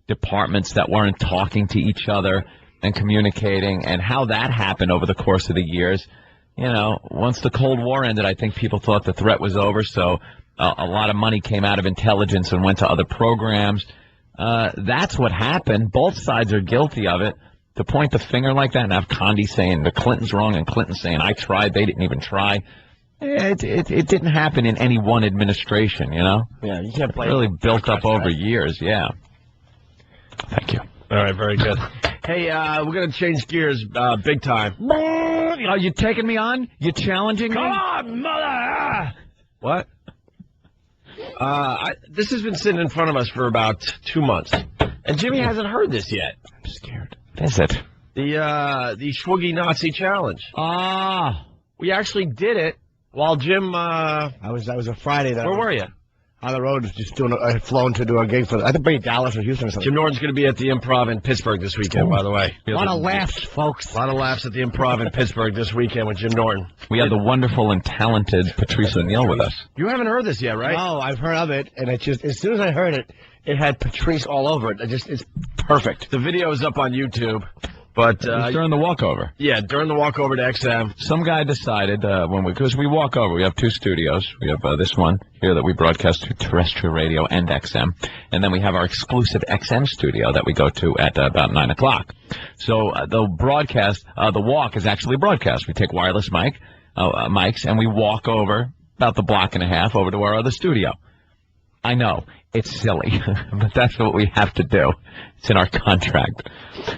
departments that weren't talking to each other and communicating, and how that happened over the course of the years. You know, once the Cold War ended, I think people thought the threat was over, so a lot of money came out of intelligence and went to other programs. That's what happened. Both sides are guilty of it. To point the finger like that and have Condi saying the Clintons wrong and Clinton saying I tried, they didn't even try. It didn't happen in any one administration, you know? Yeah, you can't blame it. It really built up over years, yeah. Thank you. All right, very good. Hey, we're going to change gears big time. Are you taking me on? You challenging me? Come on, mother! What? This has been sitting in front of us for about 2 months. And Jimmy hasn't heard this yet. I'm scared. What is it? The Schwoogie Nazi Challenge. We actually did it while Jim... That was a Friday. Where were you? On the road, just flown to do a gig for, I think, maybe Dallas or Houston or something. Jim Norton's going to be at the Improv in Pittsburgh this weekend, by the way. A lot of laughs, folks. A lot of laughs at the Improv in Pittsburgh this weekend with Jim Norton. We have the wonderful and talented Patrice O'Neill with us. You haven't heard this yet, right? No, I've heard of it, and it just, as soon as I heard it, it had Patrice all over it. It's perfect. The video is up on YouTube. But during the walkover. Yeah, during the walkover to XM. Some guy decided because we walk over, we have two studios. We have this one here that we broadcast to terrestrial radio and XM, and then we have our exclusive XM studio that we go to at about 9 o'clock. So the broadcast, the walk is actually a broadcast. We take wireless mics, and we walk over about the block and a half over to our other studio. I know. It's silly, but that's what we have to do. It's in our contract.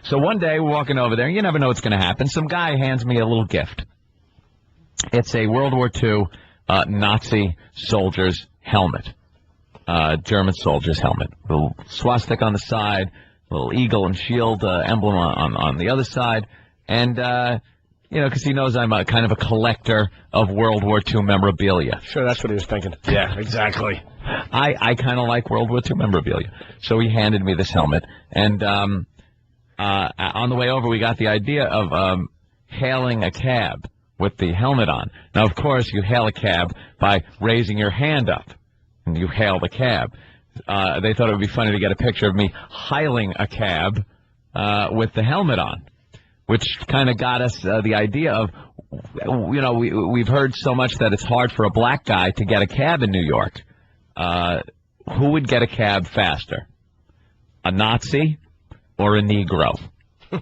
So one day, we're walking over there. You never know what's going to happen. Some guy hands me a little gift. It's a World War II Nazi soldier's helmet, German soldier's helmet. A little swastika on the side, a little eagle and shield emblem on the other side. And, because he knows I'm kind of a collector of World War II memorabilia. Sure, that's what he was thinking. Yeah, exactly. I kind of like World War II memorabilia. So he handed me this helmet. And on the way over, we got the idea of hailing a cab with the helmet on. Now, of course, you hail a cab by raising your hand up, and you hail the cab. They thought it would be funny to get a picture of me hailing a cab with the helmet on, which kind of got us the idea of, we've heard so much that it's hard for a black guy to get a cab in New York. Who would get a cab faster? A Nazi or a Negro?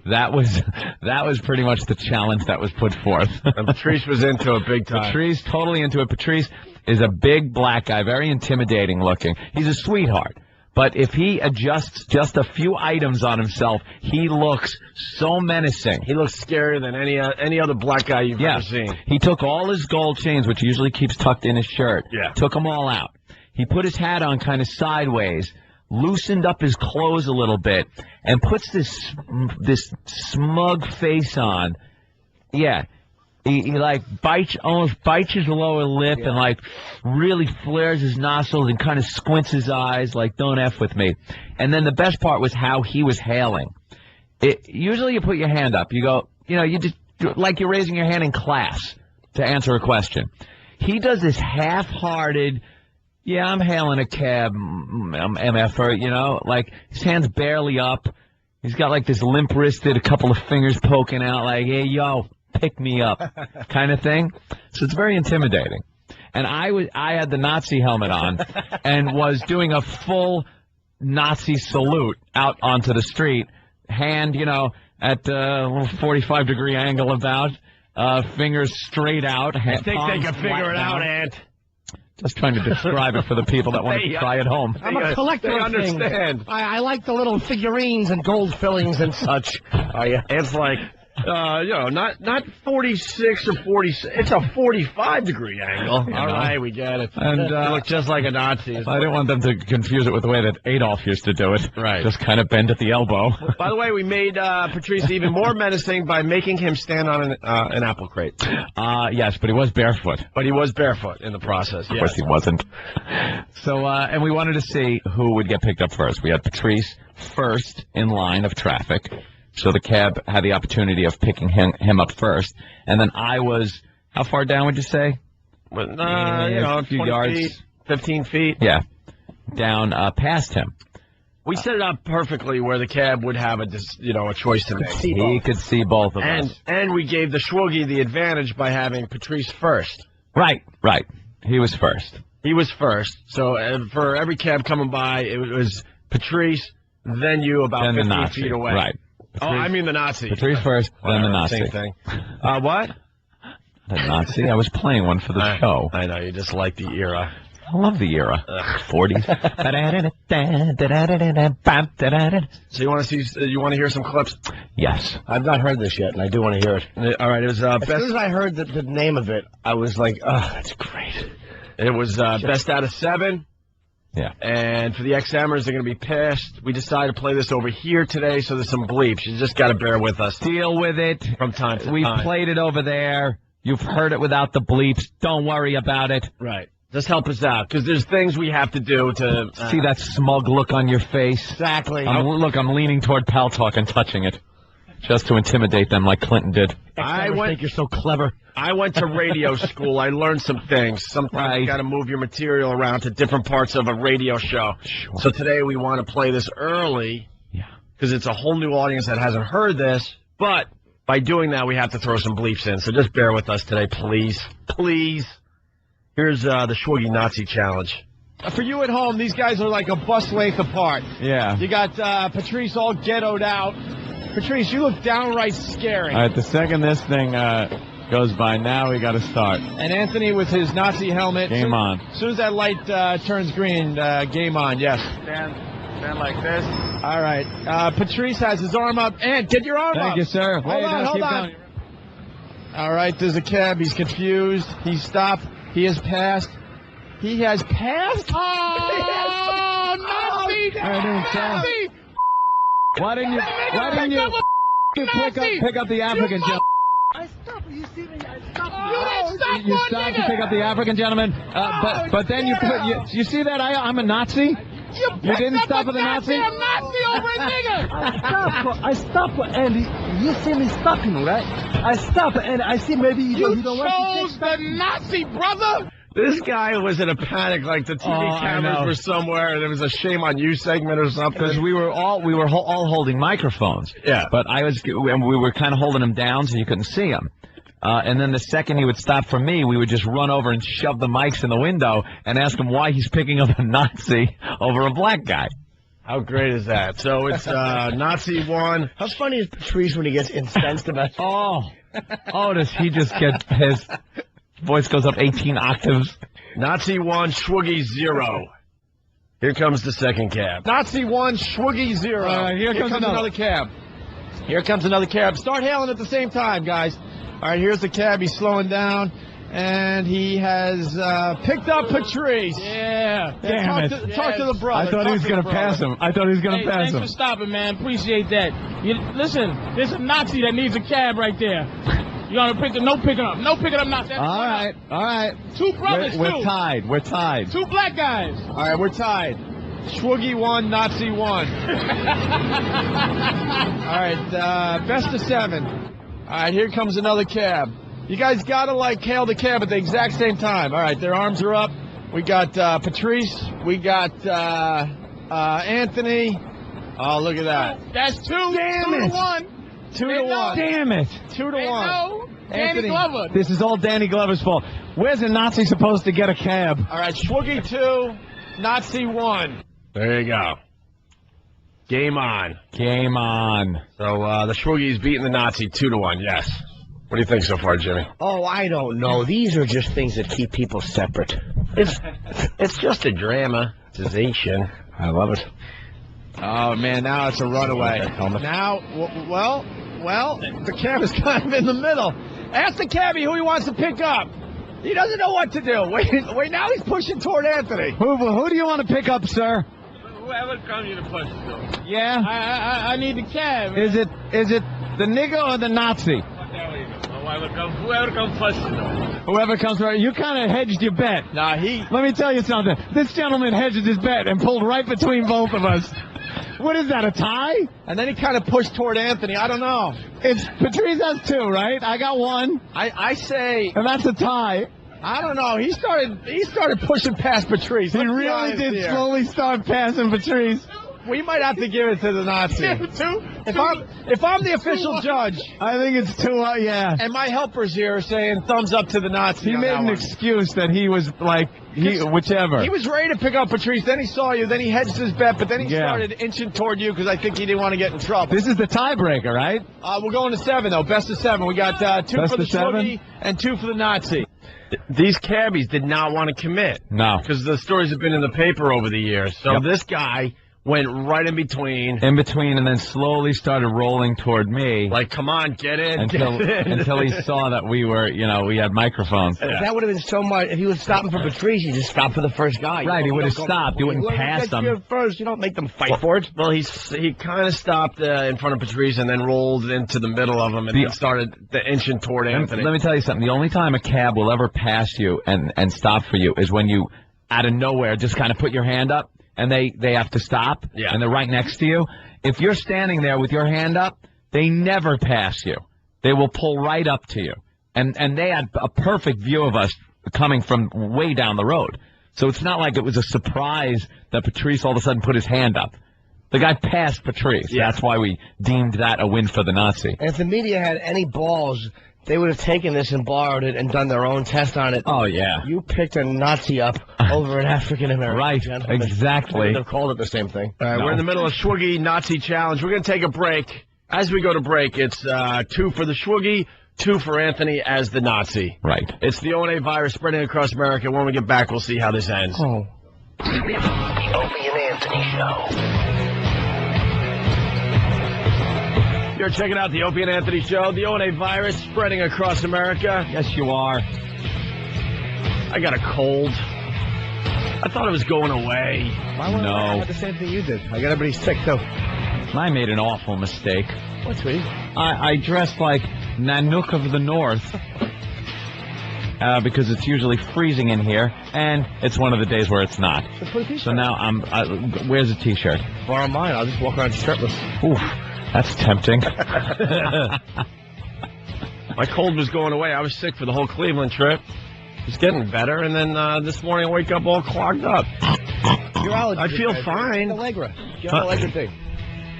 That was pretty much the challenge that was put forth. And Patrice was into it big time. Patrice, totally into it. Patrice is a big black guy, very intimidating looking. He's a sweetheart. But if he adjusts just a few items on himself, he looks so menacing. He looks scarier than any other black guy you've ever seen. He took all his gold chains, which he usually keeps tucked in his shirt. Yeah. Took them all out. He put his hat on kind of sideways, loosened up his clothes a little bit, and puts this smug face on. Yeah. He almost bites his lower lip and, really flares his nostrils and kind of squints his eyes like, don't F with me. And then the best part was how he was hailing. Usually you put your hand up. You go, you just, like you're raising your hand in class to answer a question. He does this half-hearted, I'm hailing a cab, MFer, like his hand's barely up. He's got, this limp-wristed, a couple of fingers poking out, like, hey, yo. Pick me up kind of thing. So it's very intimidating. And I had the Nazi helmet on and was doing a full Nazi salute out onto the street. Hand, at a little 45-degree angle about. Fingers straight out. I think they can figure it out, Ant. Just trying to describe it for the people that want to try at home. I'm a collector of things. I like the little figurines and gold fillings and such. Are you? It's like... not 46 or 46. It's a 45-degree angle. All right, we get it. And you look just like a Nazi. I didn't want them to confuse it with the way that Adolf used to do it. Right. Just kind of bend at the elbow. By the way, we made Patrice even more menacing by making him stand on an apple crate. Yes, but he was barefoot. But he was barefoot in the process. Of course he wasn't. So, and we wanted to see who would get picked up first. We had Patrice first in line of traffic. So the cab had the opportunity of picking him up first. And then I was, how far down would you say? A few yards. 15 feet. Yeah. Down past him. We set it up perfectly where the cab would have a choice to make. He could see both of us. And we gave the Schwoogie the advantage by having Patrice first. Right. He was first. He was first. So for every cab coming by, it was Patrice, then you about Then 15 the Nazi. feet away. Right. Oh, I mean the Nazi. Patrice first, then the Nazi. Same thing. What? The Nazi? I was playing one for the show. I know, you just like the era. I love the era. 40s. So you want to hear some clips? Yes. I've not heard this yet, and I do want to hear it. All right, it was As soon as I heard the name of it, I was like, oh, that's great. It was best out of 7. Yeah. And for the XMers, they're going to be pissed. We decided to play this over here today, so there's some bleeps. You just got to bear with us. Deal with it. From time to time. We played it over there. You've heard it without the bleeps. Don't worry about it. Right. Just help us out, because there's things we have to do to... See that smug look on your face? Exactly. Look, I'm leaning toward Pal Talk and touching it. Just to intimidate them like Clinton did. I think you're so clever. I went to radio school. I learned some things. Sometimes you got to move your material around to different parts of a radio show. Sure. So today we want to play this early. Yeah. Because it's a whole new audience that hasn't heard this. But by doing that, we have to throw some bleeps in. So just bear with us today, please. Please. Here's the Schwoogie Nazi Challenge. For you at home, these guys are like a bus length apart. Yeah. You got Patrice all ghettoed out. Patrice, you look downright scary. All right, the second this thing goes by, now we got to start. And Anthony with his Nazi helmet. Game on. As soon as that light turns green, game on, yes. Stand like this. All right. Patrice has his arm up. And get your arm up. Thank you, sir. Hold on. All right, there's a cab. He's confused. He's stopped. He has passed. He has passed? Oh, Nazi! Nazi! Why didn't you pick up the African gentleman? I stopped. You see me? I stopped. You stopped to pick up the African gentleman, but then you see that I'm a Nazi? You didn't stop for the Nazi? I'm Nazi over a nigger! I stopped, and you see me stopping, right? I stopped, and I see maybe you don't want to chose the Nazi, brother! This guy was in a panic, like the TV cameras were somewhere, and there was a shame on you segment or something. Because we were all holding microphones. Yeah. But we were kind of holding them down so you couldn't see them. And then the second he would stop for me, we would just run over and shove the mics in the window and ask him why he's picking up a Nazi over a black guy. How great is that? So it's Nazi 1. How funny is Patrice when he gets incensed about it? Oh, does he just get pissed? Voice goes up 18 octaves. Nazi 1, Schwoogie 0. Here comes the second cab. Nazi 1, Schwoogie 0. Here comes another cab. Here comes another cab. Start hailing at the same time, guys. All right, here's the cab. He's slowing down. And he has picked up Patrice. Yeah. Damn Talk to the brother. I thought he was going to pass him. Thanks for stopping, man. Appreciate that. Listen, there's a Nazi that needs a cab right there. You gotta pick it. No picking up. No picking up. Nazi. All right. Two brothers, We're tied. Two black guys. All right, we're tied. Schwoogie 1, Nazi 1. All right, best of 7. All right, here comes another cab. You guys gotta hail the cab at the exact same time. All right, their arms are up. We got Patrice. We got Anthony. Oh, look at that. That's 2. Damn it. 2 to 1. 2 to 1. Damn it. 2 to 1. Danny Glover. This is all Danny Glover's fault. Where's a Nazi supposed to get a cab? All right, Schwoogie 2, Nazi 1. There you go. Game on. Game on. So the Schwoogie's beating the Nazi 2 to 1, yes. What do you think so far, Jimmy? Oh, I don't know. These are just things that keep people separate. It's just a dramatization. I love it. Oh, man, now it's a runaway. Now, well, the cab is kind of in the middle. Ask the cabbie who he wants to pick up. He doesn't know what to do. Wait, now he's pushing toward Anthony. Who do you want to pick up, sir? Whoever comes you to push to. Yeah? I need the cab. Is it the nigger or the Nazi? Whoever comes first. Whoever comes right. You kind of hedged your bet. Let me tell you something. This gentleman hedged his bet and pulled right between both of us. What is that, a tie? And then he kind of pushed toward Anthony. I don't know. It's Patrice has 2, right? I got 1. I say. And that's a tie. I don't know. He started pushing past Patrice. He really did slowly start passing Patrice. We might have to give it to the Nazi. If I'm the official judge, I think it's too, yeah. and my helpers here are saying thumbs up to the Nazi. He made an excuse that he was like, whichever. He was ready to pick up Patrice, then he saw you, then he hedged his bet, but then he started inching toward you because I think he didn't want to get in trouble. This is the tiebreaker, right? We're going to 7, though. Best of 7. We got 2 Best for the of 7? Swoogie and 2 for the Nazi. These cabbies did not want to commit. No. Because the stories have been in the paper over the years. So this guy went right in between. In between, and then slowly started rolling toward me. Like, come on, get in. Until he saw that we were, we had microphones. Yeah. That would have been so much. If he was stopping for Patrice, he just stopped for the first guy. Right, he would have stopped. He wouldn't pass them. First, you don't make them fight for it. Well, he kind of stopped in front of Patrice and then rolled into the middle of him and then started inching toward Anthony. Let me tell you something. The only time a cab will ever pass you and stop for you is when you, out of nowhere, just kind of put your hand up. And they have to stop, and they're right next to you. If you're standing there with your hand up, they never pass you. They will pull right up to you. And they had a perfect view of us coming from way down the road. So it's not like it was a surprise that Patrice all of a sudden put his hand up. The guy passed Patrice. Yeah. That's why we deemed that a win for the Nazi. And if the media had any balls, they would have taken this and borrowed it and done their own test on it. Oh, yeah. You picked a Nazi up over an African-American. Right, gentleman. exactly. They've called it the same thing. All right, we're in the middle of Swoogie Nazi Challenge. We're going to take a break. As we go to break, it's 2 for the Swoogie, 2 for Anthony as the Nazi. Right. It's the O&A virus spreading across America. When we get back, we'll see how this ends. Oh. The Opie and Anthony Show. You're checking out the Opie and Anthony Show. The O&A virus spreading across America. Yes, you are. I got a cold. I thought it was going away. I did the same thing you did. I got everybody sick, too. I made an awful mistake. What, sweetie? I dressed like Nanook of the North. Because it's usually freezing in here, and it's one of the days where it's not. So now where's a T-shirt? Borrow mine. I'll just walk around shirtless. Oof. That's tempting. My cold was going away. I was sick for the whole Cleveland trip. It's getting better, and then this morning I wake up all clogged up. Your allergy. I feel fine. Get Allegra. Get an Allegra thing.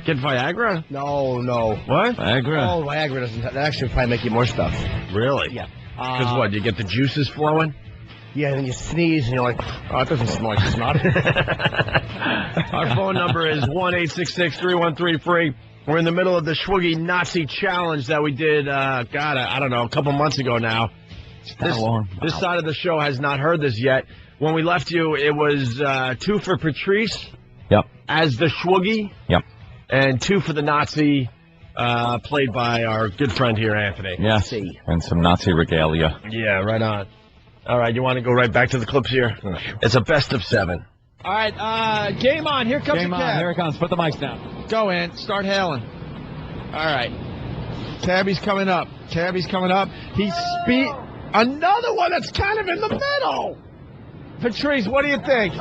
Get Viagra? No. What? Viagra. Oh, Viagra doesn't. That actually probably make you more stuff. Really? Yeah. Because what? You get the juices flowing? Yeah, and then you sneeze, and you're like, oh, it doesn't smell like snot. Our phone number is 1-866-313-FREE. We're in the middle of the Swoogie Nazi Challenge that we did, I don't know, a couple months ago now. This side of the show has not heard this yet. When we left you, it was 2 for Patrice. Yep. As the Swoogie. Yep. And 2 for the Nazi, played by our good friend here, Anthony. Yes. And some Nazi regalia. Yeah, right on. All right, you want to go right back to the clips here? It's a best of 7. All right, game on. Here comes Game the on. cab. Here it comes. Put the mics down. Go, Ant. Start hailing. All right. Cabbie's coming up. He's another one that's kind of in the middle. Patrice, what do you think?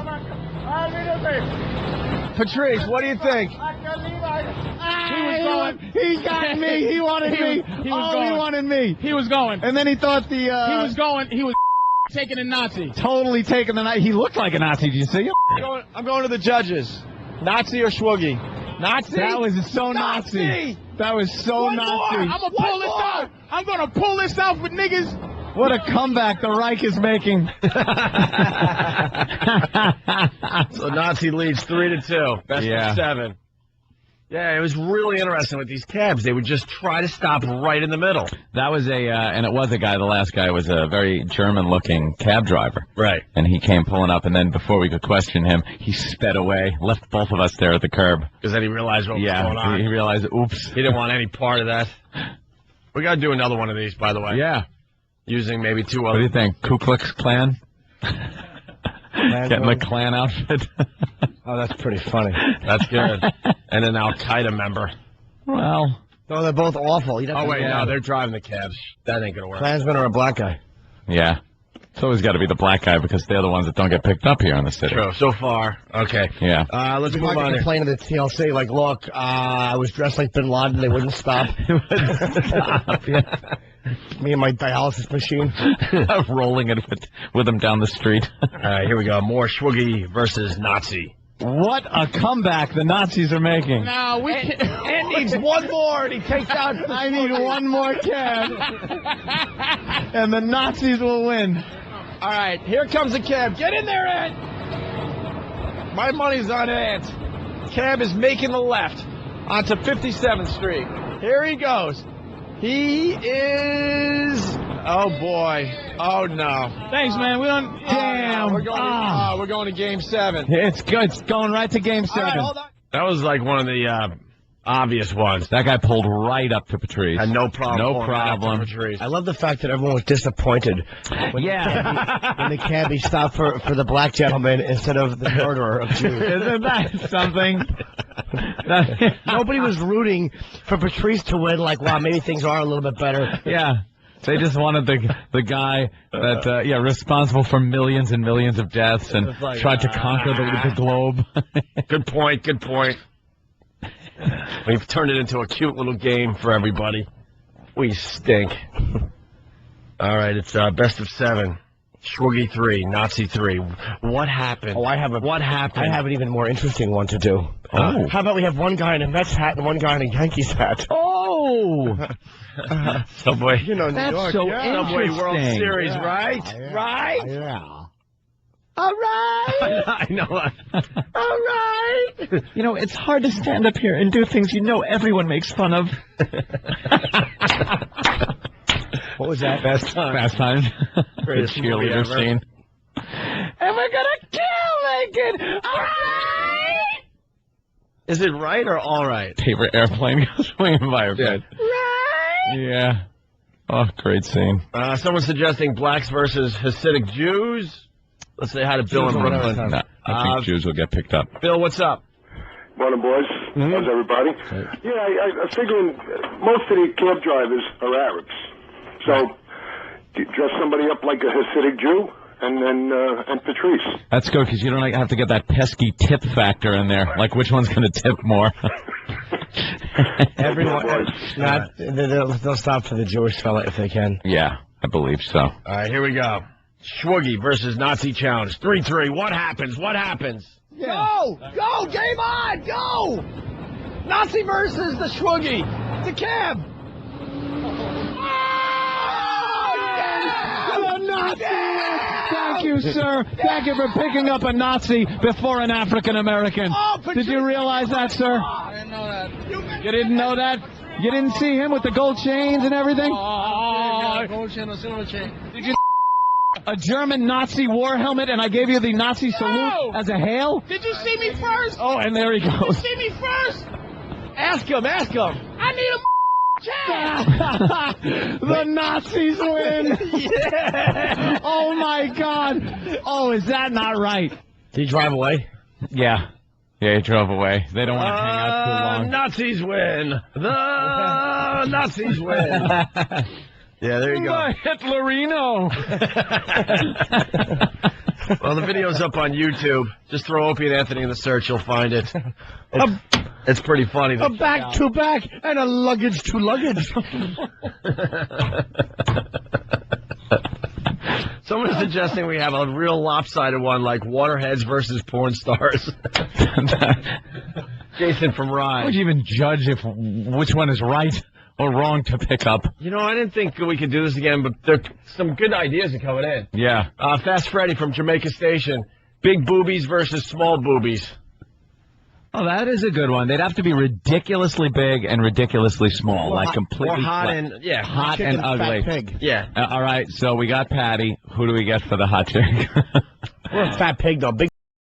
Patrice, what do you think? He was going. He got me. He wanted me. He wanted me. He was going. And then he thought He was going. He was taking a Nazi. totally taking the night. He looked like a Nazi. Did you see him? I'm going to the judges. Nazi or Swoogie? Nazi? That was so Nazi. That was so Nazi. I'm gonna pull this out. I'm gonna pull this out with niggas. What a comeback the Reich is making. So Nazi leads 3-2. Best of 7. Yeah, it was really interesting with these cabs. They would just try to stop right in the middle. That was and it was a guy, the last guy was a very German-looking cab driver. Right. And he came pulling up, and then before we could question him, he sped away, left both of us there at the curb. Because then he realized what was going on. He realized, oops. He didn't want any part of that. We got to do another one of these, by the way. Yeah. Using maybe 2 What other. do you think? Ku Klux Klan? Getting the Klan outfit? Oh, that's pretty funny. That's good. And an Al-Qaeda member. Well. No, they're both awful. No, they're driving the cabs. That ain't going to work. Klansman or a black guy? Yeah. It's always got to be the black guy because they're the ones that don't get picked up here in the city. True. So far. Okay. Yeah. Let's If move I could on here. complain to the TLC, like, look, I was dressed like Bin Laden. They wouldn't stop. Me and my dialysis machine. Rolling it with him down the street. All right, here we go. More Swoogie versus Nazi. What a comeback the Nazis are making. Now we and needs one more, and he takes out. I need one more cab, and the Nazis will win. All right, here comes the cab. Get in there, Ant. My money's on Ant. Cab is making the left onto 57th Street. Here he goes. He is. Oh boy. Oh no. Thanks, man. We don't. Damn. We're going to Game 7. It's good. It's going right to Game 7. All right, hold on. That was like one of the obvious ones. That guy pulled right up to Patrice. Had no problem. No pulling right up to problem. Patrice. I love the fact that everyone was disappointed when the cabbie stopped for the black gentleman instead of the murderer of Jews. Isn't that something? Nobody was rooting for Patrice to win. Like, wow, maybe things are a little bit better. Yeah. They just wanted the guy that responsible for millions and millions of deaths and like, tried to conquer the globe. Good point. Good point. We've turned it into a cute little game for everybody. We stink. All right, it's best of 7. Schwoogie 3, Nazi 3. What happened? What happened? I have an even more interesting one to do. Oh. How about we have one guy in a Mets hat and one guy in a Yankees hat? Oh! Subway. You know, New That's York. so yeah. Subway World interesting. Series, right? Right? Yeah. All right. I know. All right. You know, it's hard to stand up here and do things you know everyone makes fun of. What was that? Fast Times. Greatest movie cheerleader ever. scene. And we're gonna kill Lincoln. All right. Is it right or all right? Paper airplane goes swinging by her bed. Right. Yeah. Oh, great scene. Someone's suggesting blacks versus Hasidic Jews. Let's say hi to Bill in Brooklyn. No, I think Jews will get picked up. Bill, what's up? Morning, boys. How's everybody? Yeah, I figuring most of the cab drivers are Arabs. So, dress somebody up like a Hasidic Jew, and Patrice. That's good because you don't have to get that pesky tip factor in there. Like which one's going to tip more? Everyone, they'll stop for the Jewish fella if they can. Yeah, I believe so. All right, here we go. Schwoogie versus Nazi Challenge. 3-3. What happens? What happens? Go! Go! Game on! Go! Nazi versus the Schwoogie. The cab. The Nazi wins. Thank you, sir. Thank you for picking up a Nazi before an African American. Did you realize that, sir? I didn't know that. You didn't know that? You didn't see him with the gold chains and everything? Gold chain or silver chain. Did you a German Nazi war helmet and I gave you the Nazi salute as a hail? Did you see me first? Oh, and there he goes. See me first? Ask him. Ask him. I need a cab. The Nazis win. Yeah. Oh, my God. Oh, is that not right? Did he drive away? Yeah. Yeah, he drove away. They don't want to hang out too long. Nazis win. The Nazis win. Yeah, there you go. The Hitlerino. Well, the video's up on YouTube. Just throw Opie and Anthony in the search. You'll find it. It's pretty funny. A back to back and a luggage to luggage. Someone is suggesting we have a real lopsided one like Waterheads versus porn stars. Jason from How Rye. would you even judge which one is right or wrong to pick up? You know, I didn't think we could do this again, but there some good ideas are coming in. Yeah. Fast Freddy from Jamaica Station. Big boobies versus small boobies. Oh, that is a good one. They'd have to be ridiculously big and ridiculously small, like completely Or hot flat. and, yeah. hot Chicken, and ugly. fat pig. Yeah. All right, so we got Patty. Who do we get for the hot chick? We're a fat pig, though. Big